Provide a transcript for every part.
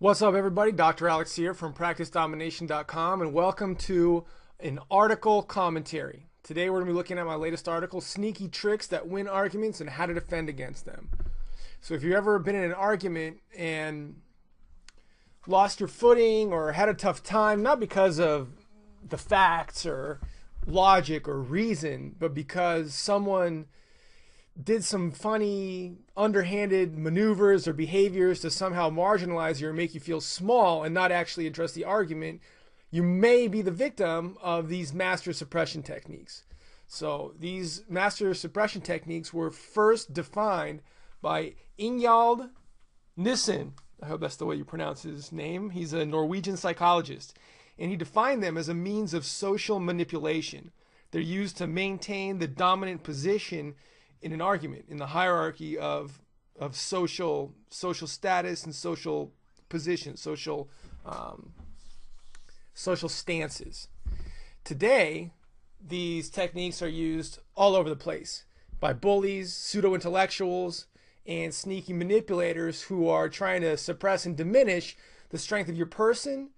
What's up, everybody? Dr. Alex here from PracticeDomination.com, and welcome to an article commentary. Today we're going to be looking at my latest article, Sneaky Tricks That Win Arguments and How to Defend Against Them. So if you've ever been in an argument and lost your footing or had a tough time, not because of the facts or logic or reason, but because someone did some funny, underhanded maneuvers or behaviors to somehow marginalize you or make you feel small and not actually address the argument, you may be the victim of these master suppression techniques. So these master suppression techniques were first defined by Ingjald Nissen. I hope that's the way you pronounce his name. He's a Norwegian psychologist, and he defined them as a means of social manipulation. They're used to maintain the dominant position in an argument, in the hierarchy of social status and social positions, social stances. Today, these techniques are used all over the place by bullies, pseudo-intellectuals, and sneaky manipulators who are trying to suppress and diminish the strength of your person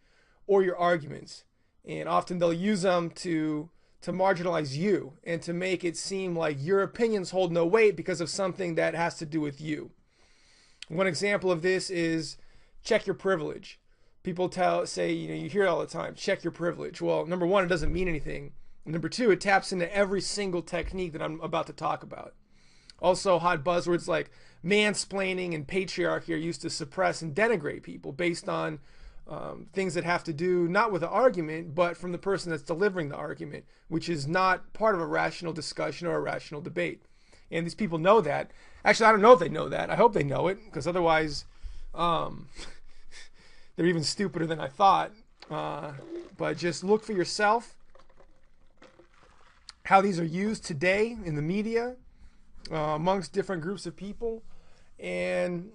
or your arguments. And often they'll use them to marginalize you and to make it seem like your opinions hold no weight because of something that has to do with you. One example of this is check your privilege. People say, you hear it all the time, check your privilege. Well, number one, it doesn't mean anything. Number two, it taps into every single technique that I'm about to talk about. Also, hot buzzwords like mansplaining and patriarchy are used to suppress and denigrate people based on things that have to do not with the argument, but from the person that's delivering the argument, which is not part of a rational discussion or a rational debate. And these people know that. Actually, I don't know if they know that. I hope they know it, because otherwise they're even stupider than I thought. But just look for yourself how these are used today in the media amongst different groups of people, and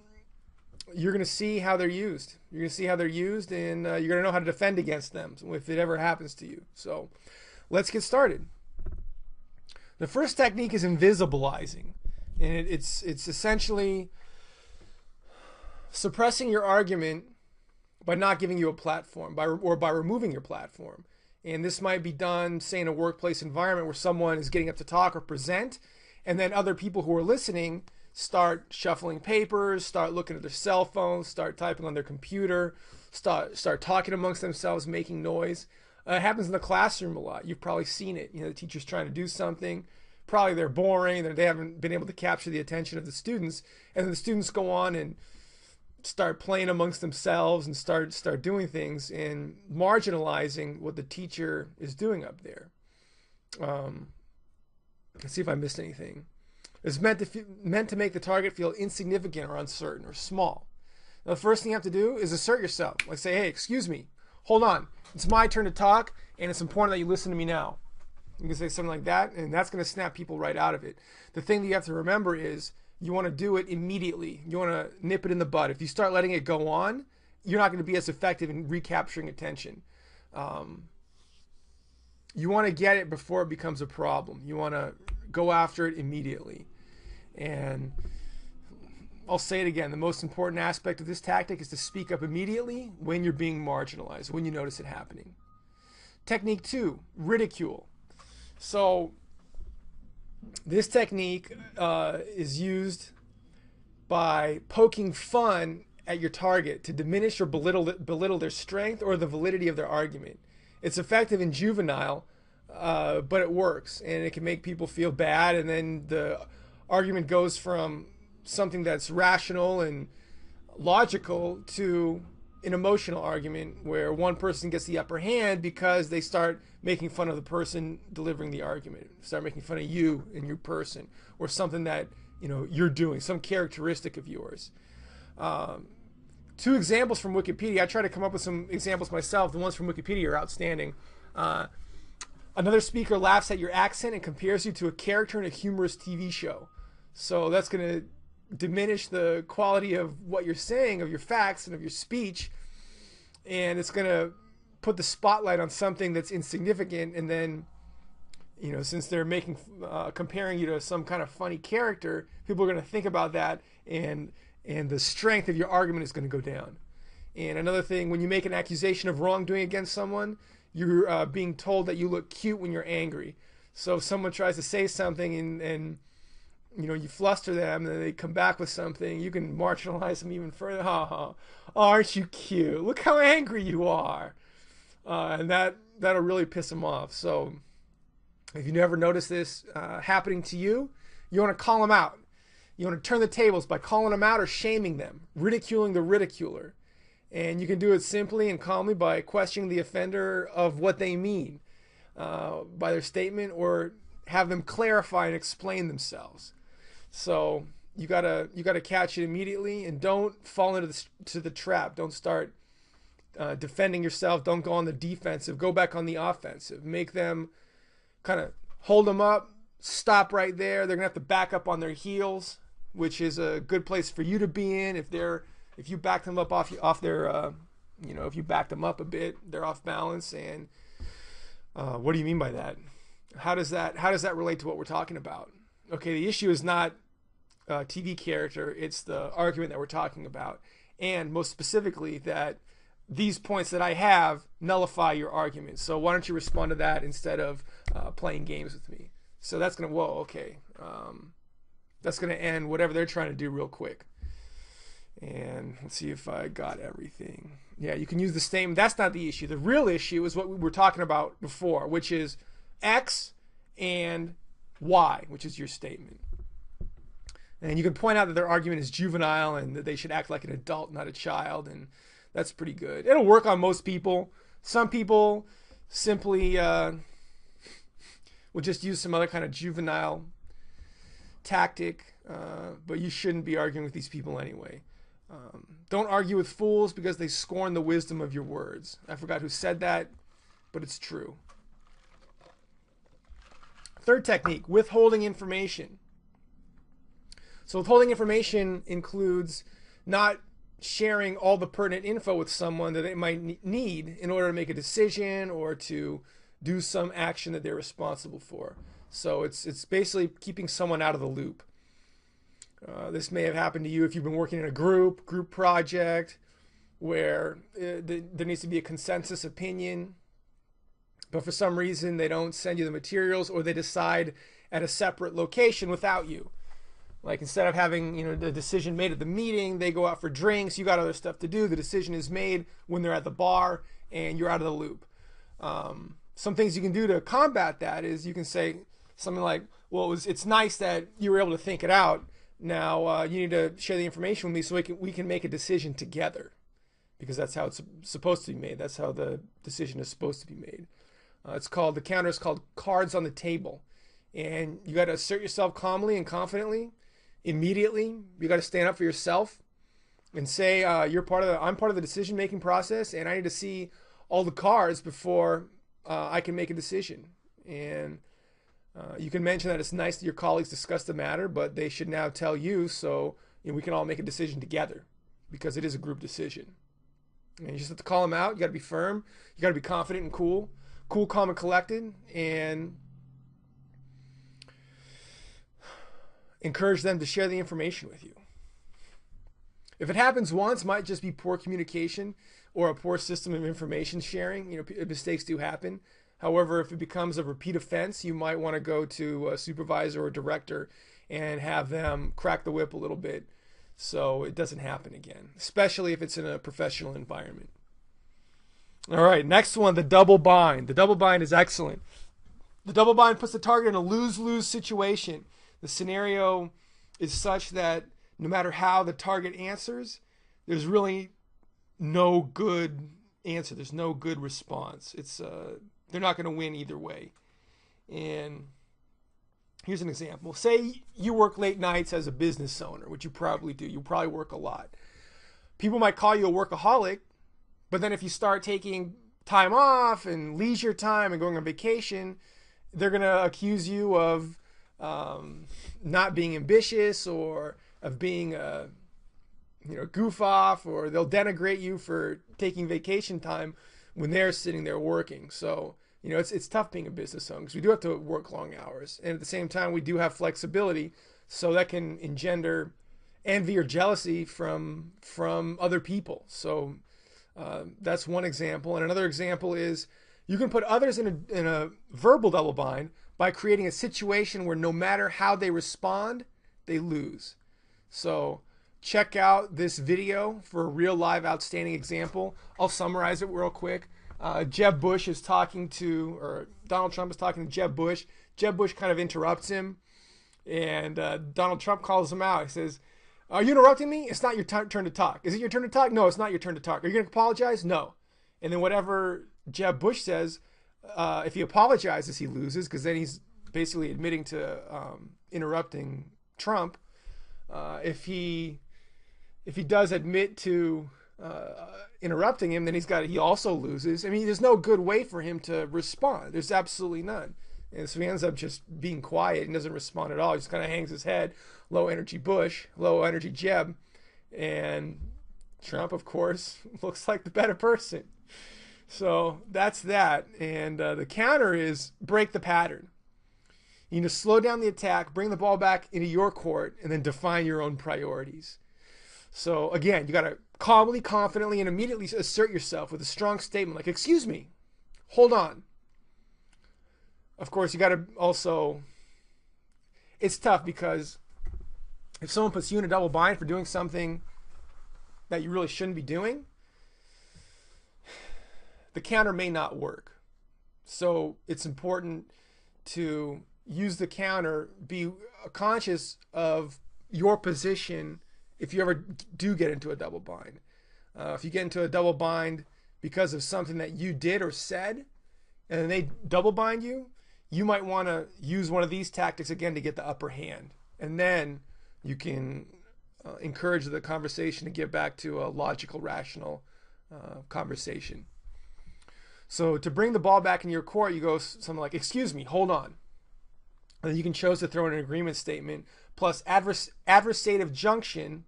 you're going to see how they're used. You're going to see how they're used, and you're going to know how to defend against them if it ever happens to you. So let's get started. The first technique is invisibilizing, and it's essentially suppressing your argument by not giving you a platform, or by removing your platform. And this might be done, say, in a workplace environment where someone is getting up to talk or present, and then other people who are listening start shuffling papers, start looking at their cell phones, start typing on their computer, start talking amongst themselves, making noise. It happens in the classroom a lot. You've probably seen it. The teacher's trying to do something. Probably they're boring. They haven't been able to capture the attention of the students. And then the students go on and start playing amongst themselves and start doing things and marginalizing what the teacher is doing up there. Let's see if I missed anything. It's meant to make the target feel insignificant or uncertain or small. Now, the first thing you have to do is assert yourself. Like say, hey, excuse me, hold on. It's my turn to talk, and it's important that you listen to me now. You can say something like that, and that's going to snap people right out of it. The thing that you have to remember is you want to do it immediately. You want to nip it in the bud. If you start letting it go on, you're not going to be as effective in recapturing attention. You want to get it before it becomes a problem. You want to go after it immediately. And I'll say it again, the most important aspect of this tactic is to speak up immediately when you're being marginalized, when you notice it happening. Technique 2, ridicule. So this technique is used by poking fun at your target to diminish or belittle their strength or the validity of their argument. It's effective in juvenile, but it works, and it can make people feel bad, and then the argument goes from something that's rational and logical to an emotional argument where one person gets the upper hand because they start making fun of the person delivering the argument, start making fun of you and your person, or something that you're doing, some characteristic of yours. Two examples from Wikipedia. I try to come up with some examples myself. The ones from Wikipedia are outstanding. Another speaker laughs at your accent and compares you to a character in a humorous TV show. So that's going to diminish the quality of what you're saying, of your facts and of your speech. And it's going to put the spotlight on something that's insignificant. And then, since they're comparing you to some kind of funny character, people are going to think about that, and the strength of your argument is going to go down. And another thing, when you make an accusation of wrongdoing against someone, you're being told that you look cute when you're angry. So if someone tries to say something and you fluster them and they come back with something, you can marginalize them even further. Oh, aren't you cute? Look how angry you are. And that'll really piss them off. So if you never notice this happening to you, you want to call them out. You want to turn the tables by calling them out or shaming them, ridiculing the ridiculer. And you can do it simply and calmly by questioning the offender of what they mean by their statement, or have them clarify and explain themselves. So you gotta catch it immediately, and don't fall into the trap. Don't start defending yourself. Don't go on the defensive. Go back on the offensive. Make them kind of hold them up. Stop right there. They're gonna have to back up on their heels, which is a good place for you to be in. If you back them up off their, if you back them up a bit, they're off balance. And what do you mean by that? How does that relate to what we're talking about? Okay, the issue is not TV character, it's the argument that we're talking about, and most specifically that these points that I have nullify your argument. So why don't you respond to that instead of playing games with me? So that's gonna that's gonna end whatever they're trying to do real quick. And let's see if I got everything. Yeah, you can use the statement. That's not the issue. The real issue is what we were talking about before, which is X and Y, which is your statement. And you can point out that their argument is juvenile and that they should act like an adult, not a child, and that's pretty good. It'll work on most people. Some people simply will just use some other kind of juvenile tactic, but you shouldn't be arguing with these people anyway. Don't argue with fools because they scorn the wisdom of your words. I forgot who said that, but it's true. Third technique, withholding information. So withholding information includes not sharing all the pertinent info with someone that they might need in order to make a decision or to do some action that they're responsible for. So it's basically keeping someone out of the loop. This may have happened to you if you've been working in a group project where there needs to be a consensus opinion, but for some reason they don't send you the materials, or they decide at a separate location without you. Like instead of having the decision made at the meeting, they go out for drinks, you got other stuff to do, the decision is made when they're at the bar and you're out of the loop. Some things you can do to combat that is you can say something like, well, it's nice that you were able to think it out. Now you need to share the information with me so we can make a decision together, because that's how it's supposed to be made. That's how the decision is supposed to be made. The counter is called cards on the table, and you got to assert yourself calmly and confidently, immediately. You got to stand up for yourself and say I'm part of the decision making process, and I need to see all the cards before I can make a decision. And you can mention that it's nice that your colleagues discuss the matter, but they should now tell you so we can all make a decision together, because it is a group decision. And you just have to call them out. You got to be firm. You got to be confident and cool, calm, and collected, and encourage them to share the information with you. If it happens once, it might just be poor communication or a poor system of information sharing. Mistakes do happen. However, if it becomes a repeat offense, you might want to go to a supervisor or director and have them crack the whip a little bit so it doesn't happen again, especially if it's in a professional environment. All right, next one, the double bind. The double bind is excellent. The double bind puts the target in a lose-lose situation. The scenario is such that no matter how the target answers, there's really no good answer. There's no good response. They're not going to win either way. And here's an example. Say you work late nights as a business owner, which you probably do. You probably work a lot. People might call you a workaholic, but then if you start taking time off and leisure time and going on vacation, they're going to accuse you of not being ambitious, or of being a goof off, or they'll denigrate you for taking vacation time when they're sitting there working. So it's tough being a business owner, because we do have to work long hours, and at the same time we do have flexibility, so that can engender envy or jealousy from other people. So That's one example. And another example is you can put others in a verbal double bind by creating a situation where no matter how they respond, they lose. So check out this video for a real live outstanding example. I'll summarize it real quick. Jeb Bush is talking to, or Donald Trump is talking to Jeb Bush. Jeb Bush kind of interrupts him, and Donald Trump calls him out. He says, "Are you interrupting me? It's not your turn to talk. Is it your turn to talk? No, it's not your turn to talk. Are you going to apologize? No." And then whatever Jeb Bush says, if he apologizes, he loses, because then he's basically admitting to interrupting Trump. If he does admit to interrupting him, then he also loses. I mean, there's no good way for him to respond. There's absolutely none. And so he ends up just being quiet and doesn't respond at all. He just kind of hangs his head. Low energy Bush, low energy Jeb. And Trump, of course, looks like the better person. So that's that. And the counter is break the pattern. You need to slow down the attack, bring the ball back into your court, and then define your own priorities. So again, you got to calmly, confidently, and immediately assert yourself with a strong statement like, "Excuse me, hold on." Of course, you got to also, it's tough because if someone puts you in a double bind for doing something that you really shouldn't be doing, the counter may not work. So it's important to use the counter, be conscious of your position if you ever do get into a double bind. If you get into a double bind because of something that you did or said, and then they double bind you, you might want to use one of these tactics again to get the upper hand. And then you can encourage the conversation to get back to a logical, rational conversation. So to bring the ball back in your court, you go something like, "Excuse me, hold on." And then you can choose to throw in an agreement statement plus adversative junction,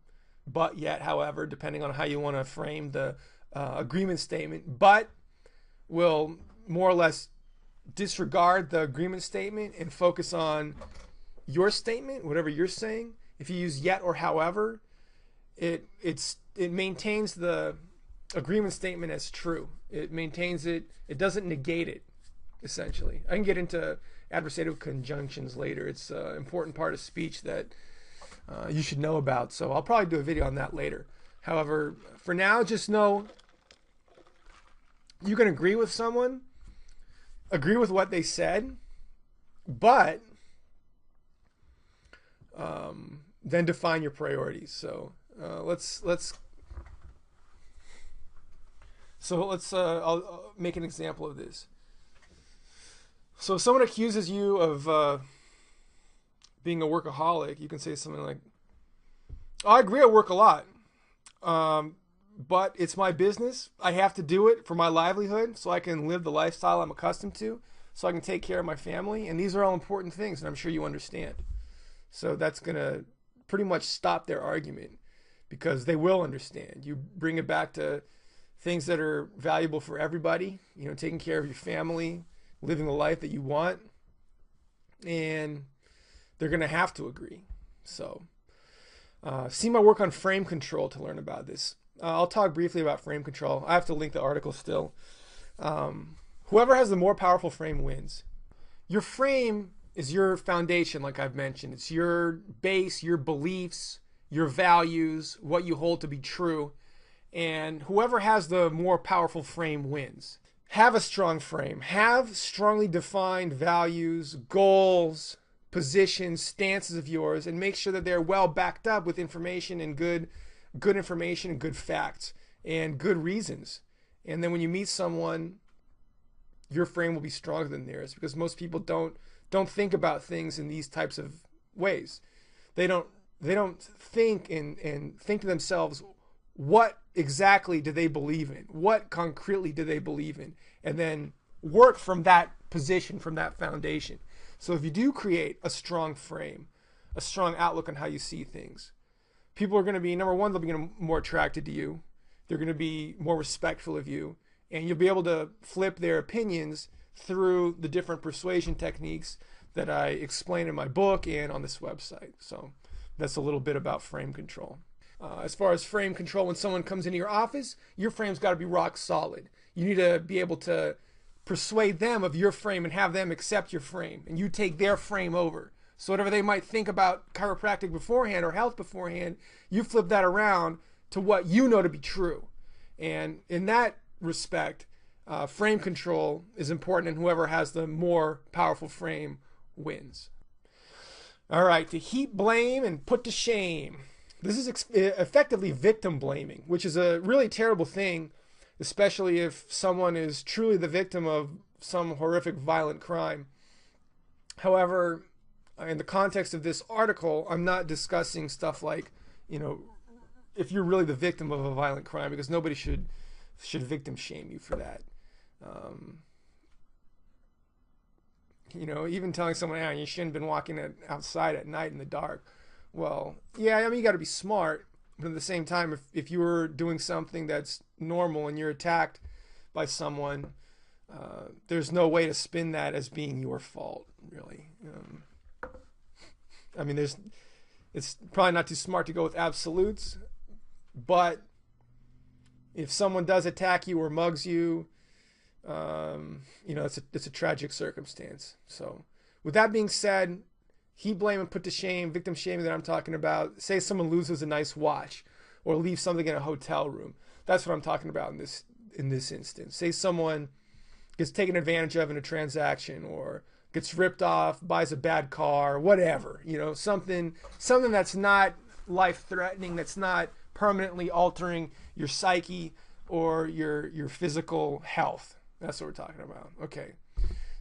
but yet, however, depending on how you want to frame the agreement statement, but will more or less disregard the agreement statement and focus on your statement, whatever you're saying. If you use yet or however, it maintains the agreement statement as true. It maintains it. It doesn't negate it, essentially. I can get into adversative conjunctions later. It's an important part of speech that you should know about. So I'll probably do a video on that later. However, for now, just know you can agree with someone, agree with what they said, but then define your priorities. So I'll make an example of this. So if someone accuses you of being a workaholic, you can say something like, "I agree I work a lot, but it's my business. I have to do it for my livelihood so I can live the lifestyle I'm accustomed to, so I can take care of my family. And these are all important things, and I'm sure you understand." So that's going to pretty much stop their argument, because they will understand. You bring it back to things that are valuable for everybody, taking care of your family, living the life that you want, and they're going to have to agree. So see my work on frame control to learn about this. I'll talk briefly about frame control. I have to link the article still. Whoever has the more powerful frame wins. Your frame is your foundation, like I've mentioned. It's your base, your beliefs, your values, what you hold to be true. And whoever has the more powerful frame wins. Have a strong frame. Have strongly defined values, goals, positions, stances of yours, and make sure that they're well backed up with information and good information and good facts and good reasons. And then when you meet someone, your frame will be stronger than theirs, because most people don't think about things in these types of ways. They don't think and think to themselves, what exactly do they believe in? What concretely do they believe in? And then work from that position, from that foundation. So if you do create a strong frame, a strong outlook on how you see things, people are going to be, number one, they'll be more attracted to you. They're going to be more respectful of you. And you'll be able to flip their opinions through the different persuasion techniques that I explain in my book and on this website. So that's a little bit about frame control. As far as frame control, when someone comes into your office, your frame's got to be rock solid. You need to be able to persuade them of your frame and have them accept your frame, and you take their frame over. So whatever they might think about chiropractic beforehand or health beforehand, you flip that around to what you know to be true. And in that respect, frame control is important, and whoever has the more powerful frame wins. All right, to heap blame and put to shame. This is effectively victim blaming, which is a really terrible thing, especially if someone is truly the victim of some horrific violent crime. However, in the context of this article, I'm not discussing stuff like, if you're really the victim of a violent crime, because nobody should victim shame you for that. Even telling someone, you shouldn't have been walking outside at night in the dark. Well, yeah, you got to be smart, but at the same time, if you were doing something that's normal and you're attacked by someone, there's no way to spin that as being your fault, really. It's probably not too smart to go with absolutes, but if someone does attack you or mugs you, it's a tragic circumstance. So with that being said, heap blame and put to shame, victim shaming that I'm talking about, say someone loses a nice watch or leaves something in a hotel room. That's what I'm talking about in this instance. Say someone gets taken advantage of in a transaction, or gets ripped off, buys a bad car, whatever, something that's not life-threatening, that's not permanently altering your psyche or your physical health. That's what we're talking about. Okay.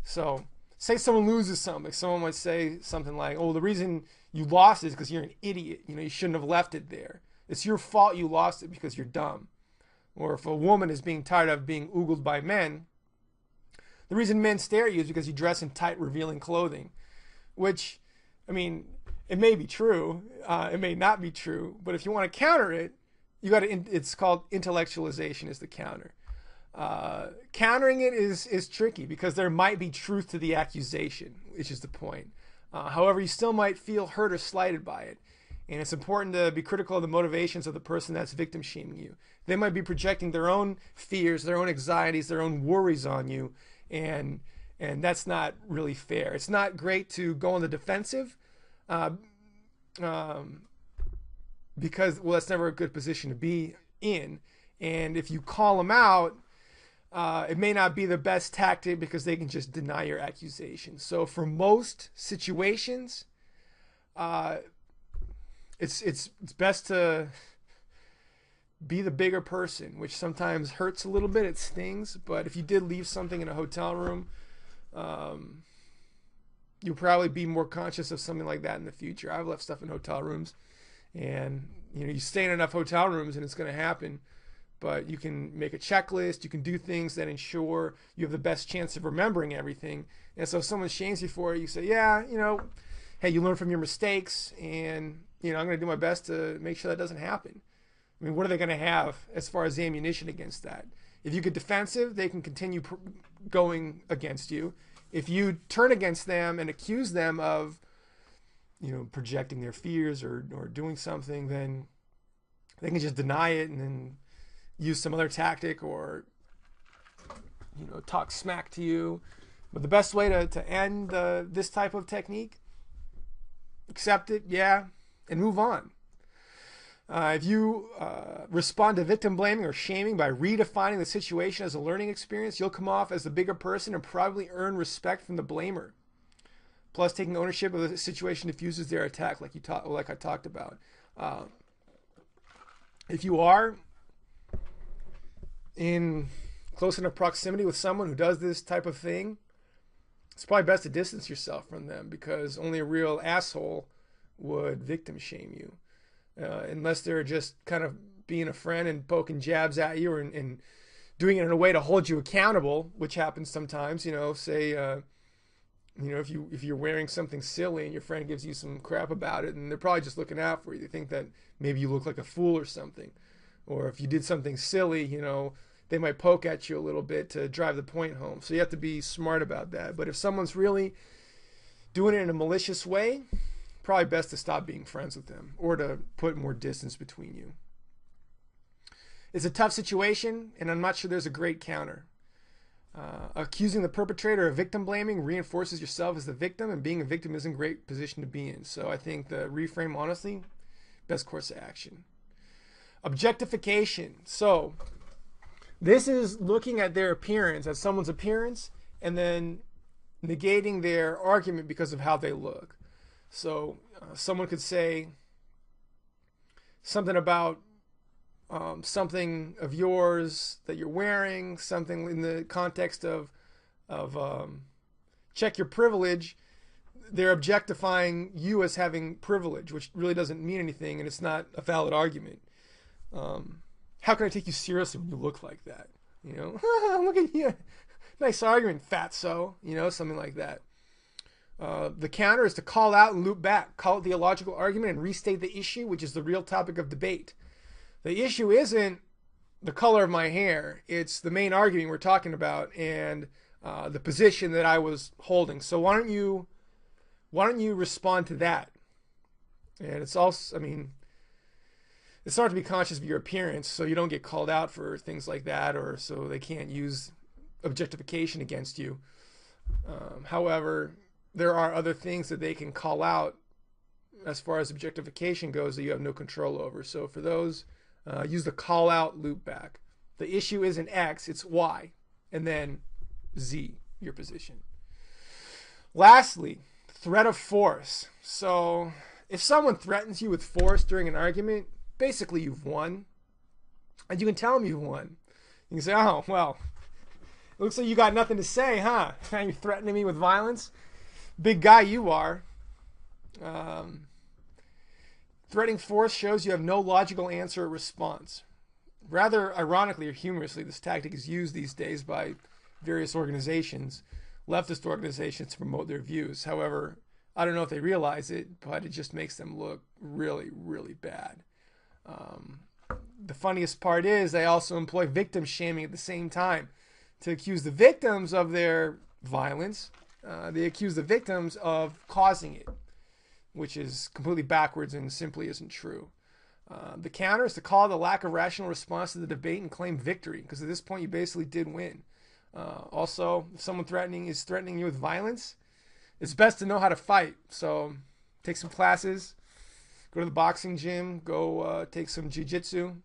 So say someone loses something. Someone might say something like, oh, the reason you lost it is because you're an idiot. You shouldn't have left it there. It's your fault you lost it because you're dumb. Or if a woman is being tired of being oogled by men, the reason men stare at you is because you dress in tight, revealing clothing. Which, it may be true. It may not be true. But if you want to counter it, it's called intellectualization is the counter. Countering it is tricky because there might be truth to the accusation, which is the point. However, you still might feel hurt or slighted by it. And it's important to be critical of the motivations of the person that's victim shaming you. They might be projecting their own fears, their own anxieties, their own worries on you. And that's not really fair. It's not great to go on the defensive because, that's never a good position to be in. And if you call them out, it may not be the best tactic because they can just deny your accusation. So for most situations, it's best to be the bigger person, which sometimes hurts a little bit. It stings. But if you did leave something in a hotel room, you'll probably be more conscious of something like that in the future. I've left stuff in hotel rooms, and you stay in enough hotel rooms and it's going to happen. But you can make a checklist. You can do things that ensure you have the best chance of remembering everything. And so if someone shames you for it, you say, hey, you learn from your mistakes, and I'm going to do my best to make sure that doesn't happen. What are they going to have as far as ammunition against that? If you get defensive, they can continue going against you. If you turn against them and accuse them of, projecting their fears or doing something, then they can just deny it and then use some other tactic or, talk smack to you. But the best way to end this type of technique, accept it, and move on. If you respond to victim blaming or shaming by redefining the situation as a learning experience, you'll come off as the bigger person and probably earn respect from the blamer. Plus, taking ownership of the situation diffuses their attack, like I talked about. If you are in close enough proximity with someone who does this type of thing, it's probably best to distance yourself from them, because only a real asshole would victim shame you. Unless they're just kind of being a friend and poking jabs at you and doing it in a way to hold you accountable, which happens sometimes. Say, if you're wearing something silly and your friend gives you some crap about it, and they're probably just looking out for you. They think that maybe you look like a fool or something. Or if you did something silly, they might poke at you a little bit to drive the point home. So you have to be smart about that. But if someone's really doing it in a malicious way, probably best to stop being friends with them or to put more distance between you. It's a tough situation, and I'm not sure there's a great counter. Accusing the perpetrator of victim blaming reinforces yourself as the victim, and being a victim isn't a great position to be in. So I think the reframe, honestly, best course of action. Objectification. So this is looking at their appearance, at someone's appearance, and then negating their argument because of how they look. So someone could say something about something of yours that you're wearing, something in the context of check your privilege. They're objectifying you as having privilege, which really doesn't mean anything, and it's not a valid argument. How can I take you seriously when you look like that? You know, look at you. Nice argument, fatso. You know, something like that. The counter is to call out and loop back, call it the illogical argument and restate the issue, which is the real topic of debate. The issue isn't the color of my hair. It's the main argument we're talking about and the position that I was holding. So why don't you respond to that? And it's also, I mean, it's hard to be conscious of your appearance so you don't get called out for things like that, or so they can't use objectification against you. However, there are other things that they can call out as far as objectification goes that you have no control over. So for those, use the call out loop back. The issue isn't X, it's Y, and then Z, your position. Lastly, threat of force. So if someone threatens you with force during an argument, basically you've won. And you can tell them you've won. You can say, oh, well, it looks like you got nothing to say, huh? You're threatening me with violence? Big guy you are. Threatening force shows you have no logical answer or response. Rather ironically or humorously, this tactic is used these days by various organizations, leftist organizations, to promote their views. However, I don't know if they realize it, but it just makes them look really, really bad. The funniest part is they also employ victim shaming at the same time to accuse the victims of their violence. They accuse the victims of causing it, which is completely backwards and simply isn't true. The counter is to call the lack of rational response to the debate and claim victory, because at this point you basically did win. Also, if someone is threatening you with violence, it's best to know how to fight. So take some classes, go to the boxing gym, go take some jiu-jitsu,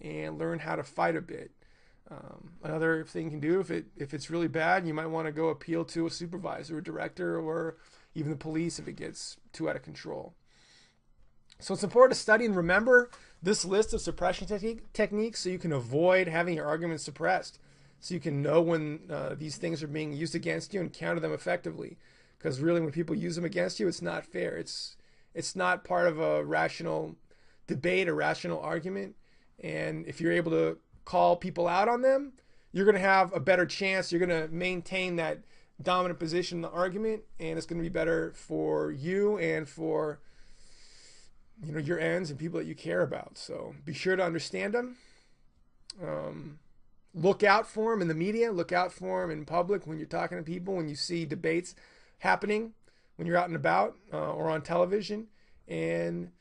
and learn how to fight a bit. Another thing you can do, if it's really bad, you might want to go appeal to a supervisor, a director, or even the police if it gets too out of control. So it's important to study and remember this list of suppression techniques so you can avoid having your arguments suppressed. So you can know when these things are being used against you and counter them effectively. Because really when people use them against you, it's not fair. It's not part of a rational debate, a rational argument. And if you're able to call people out on them, you're going to have a better chance. You're going to maintain that dominant position in the argument, and it's going to be better for you and for your ends and people that you care about. So be sure to understand them. Look out for them in the media. Look out for them in public when you're talking to people, when you see debates happening, when you're out and about or on television. And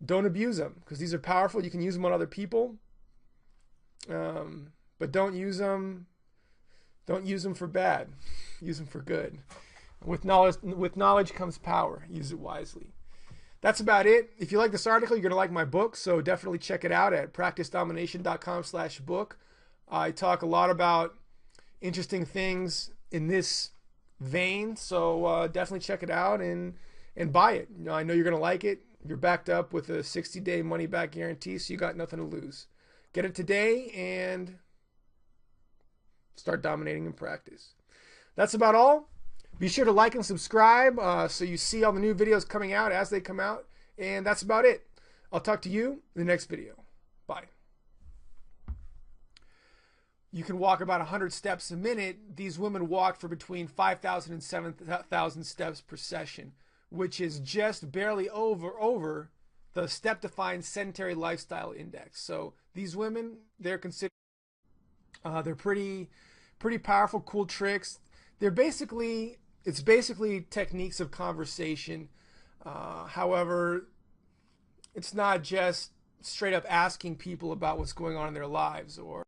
don't abuse them, because these are powerful. You can use them on other people, but don't use them for bad. Use them for good. With knowledge comes power. Use it wisely. That's about it. If you like this article, you're going to like my book, so definitely check it out at practicedomination.com/book. I talk a lot about interesting things in this vein, so definitely check it out and buy it. I know you're going to like it. You're backed up with a 60-day money-back guarantee, so you got nothing to lose. Get it today and start dominating in practice. That's about all. Be sure to like and subscribe so you see all the new videos coming out as they come out. And that's about it. I'll talk to you in the next video. Bye. You can walk about 100 steps a minute. These women walk for between 5,000 and 7,000 steps per session, which is just barely over the step-defined sedentary lifestyle index. So these women, they're considered, they're pretty powerful, cool tricks. It's basically techniques of conversation However, it's not just straight up asking people about what's going on in their lives, or